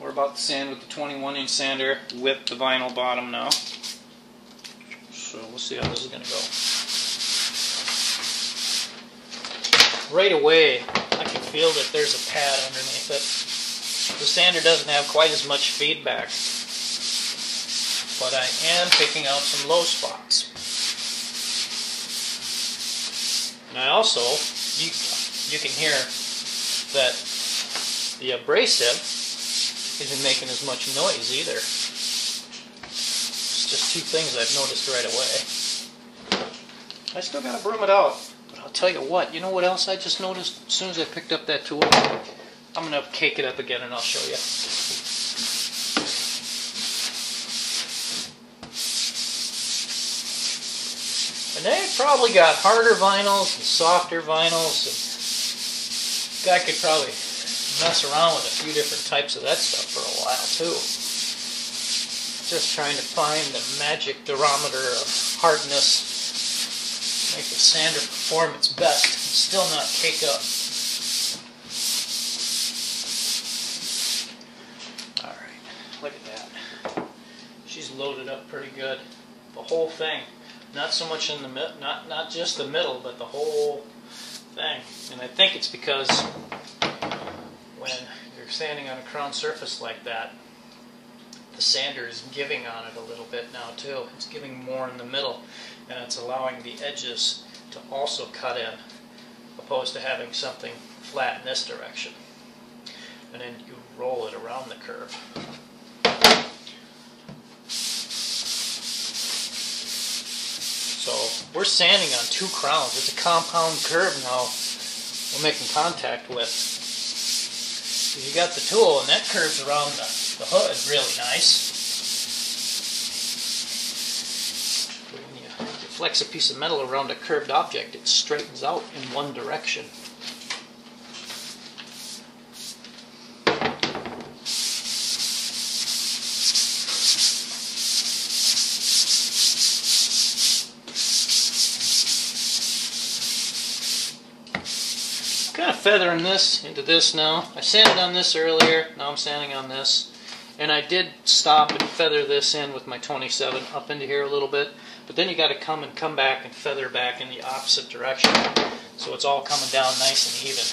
We're about to sand with the 21-inch sander with the vinyl bottom now. So we'll see how this is going to go. Right away, I can feel that there's a pad underneath it. The sander doesn't have quite as much feedback, but I am picking out some low spots. And I also, you can hear that the abrasive isn't making as much noise either. It's just two things I've noticed right away. I still gotta broom it out, but I'll tell you what, you know what else I just noticed as soon as I picked up that tool? I'm gonna cake it up again and I'll show you. And they probably got harder vinyls and softer vinyls, and guy could probably mess around with a few different types of that stuff for a while too. Just trying to find the magic durometer of hardness, make the sander perform its best and still not cake up. Alright, look at that. She's loaded up pretty good. The whole thing. Not so much in the not just the middle, but the whole thing. And I think it's because when you're sanding on a crown surface like that, the sander is giving on it a little bit now too. It's giving more in the middle, and it's allowing the edges to also cut in, opposed to having something flat in this direction. And then you roll it around the curve. So we're sanding on two crowns. It's a compound curve now we're making contact with. So you got the tool and that curves around the hood really nice. When you flex a piece of metal around a curved object, it straightens out in one direction. Kind of feathering this into this now. I sanded on this earlier, now I'm sanding on this. And I did stop and feather this in with my 27 up into here a little bit. But then you got to come back and feather back in the opposite direction. So it's all coming down nice and even.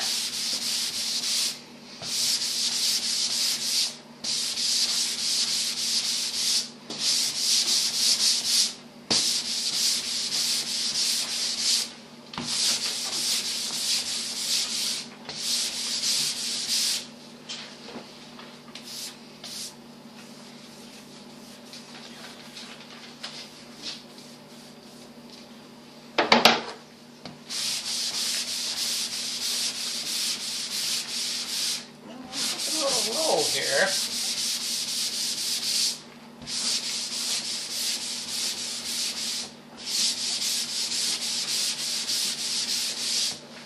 Here.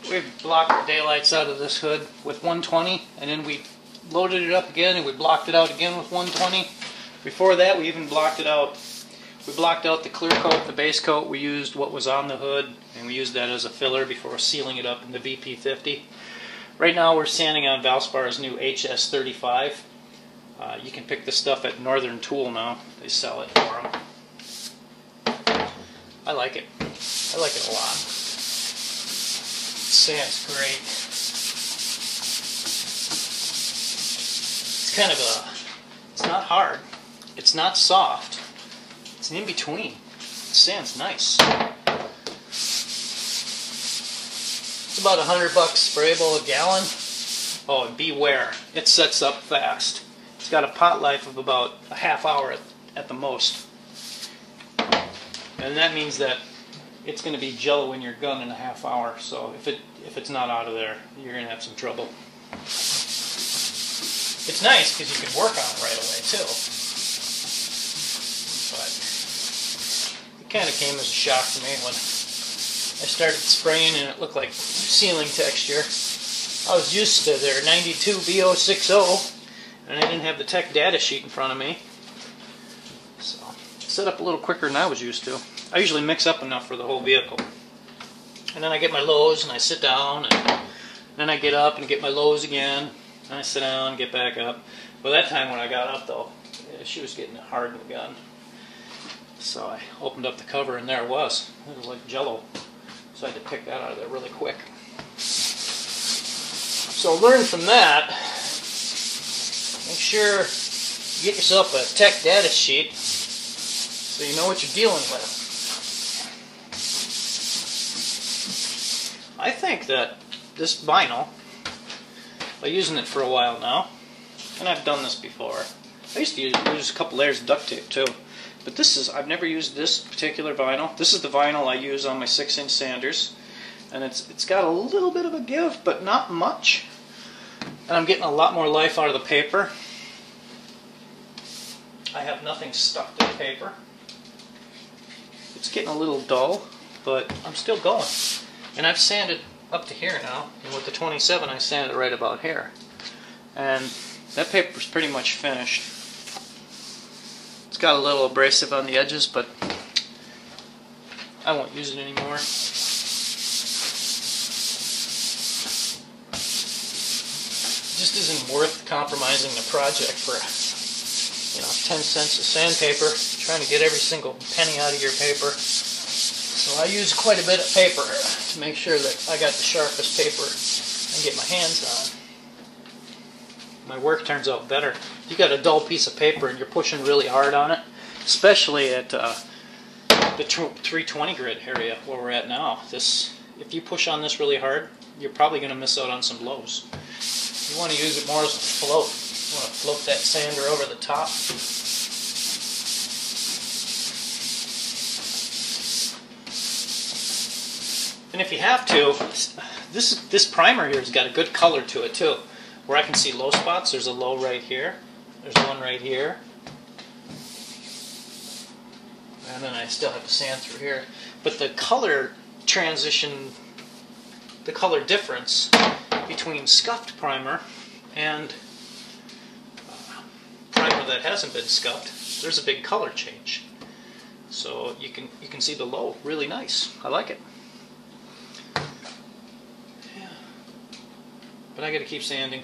We've blocked the daylights out of this hood with 120, and then we loaded it up again and we blocked it out again with 120. Before that we even blocked it out. We blocked out the clear coat, the base coat. We used what was on the hood and we used that as a filler before sealing it up in the VP50. Right now we're sanding on Valspar's new HS35. You can pick this stuff at Northern Tool now. They sell it for them. I like it. I like it a lot. It sands great. It's kind of it's not hard. It's not soft. It's an in-between. It sands nice. It's about $100 sprayable a gallon. Oh, and beware, it sets up fast. It's got a pot life of about a half hour at the most. And that means that it's going to be jello in your gun in a half hour. So if it's not out of there, you're going to have some trouble. It's nice because you can work on it right away too. But it kind of came as a shock to me when I started spraying and it looked like sealing texture. I was used to their 92 B060 and I didn't have the tech data sheet in front of me. So it set up a little quicker than I was used to. I usually mix up enough for the whole vehicle. And then I get my lows and I sit down and then I get up and get my lows again. And I sit down, get back up. Well, that time when I got up though, she was getting hard in the gun. So I opened up the cover and there it was. It was like Jello. So I had to pick that out of there really quick. So learn from that. Make sure you get yourself a tech data sheet so you know what you're dealing with. I think that this vinyl, by using it for a while now, and I've done this before. I used to use a couple layers of duct tape too, but this is, I've never used this particular vinyl. This is the vinyl I use on my 6-inch sanders, and it's got a little bit of a give, but not much. And I'm getting a lot more life out of the paper. I have nothing stuck to the paper. It's getting a little dull, but I'm still going. And I've sanded up to here now, and with the 27 I sanded right about here. And that paper's pretty much finished. It's got a little abrasive on the edges, but I won't use it anymore. It just isn't worth compromising the project for 10 cents of sandpaper, trying to get every single penny out of your paper. So I use quite a bit of paper to make sure that I got the sharpest paper I can get my hands on. My work turns out better. If you got a dull piece of paper and you're pushing really hard on it, especially at the 320 grit area where we're at now, if you push on this really hard, you're probably going to miss out on some blows. You want to use it more as a float. You want to float that sander over the top. And if you have to, this primer here has got a good color to it too. Where I can see low spots, there's a low right here. There's one right here. And then I still have to sand through here. But the color transition, the color difference between scuffed primer and primer that hasn't been scuffed, there's a big color change. So you can see the low really nice. I like it. Yeah. But I gotta keep sanding.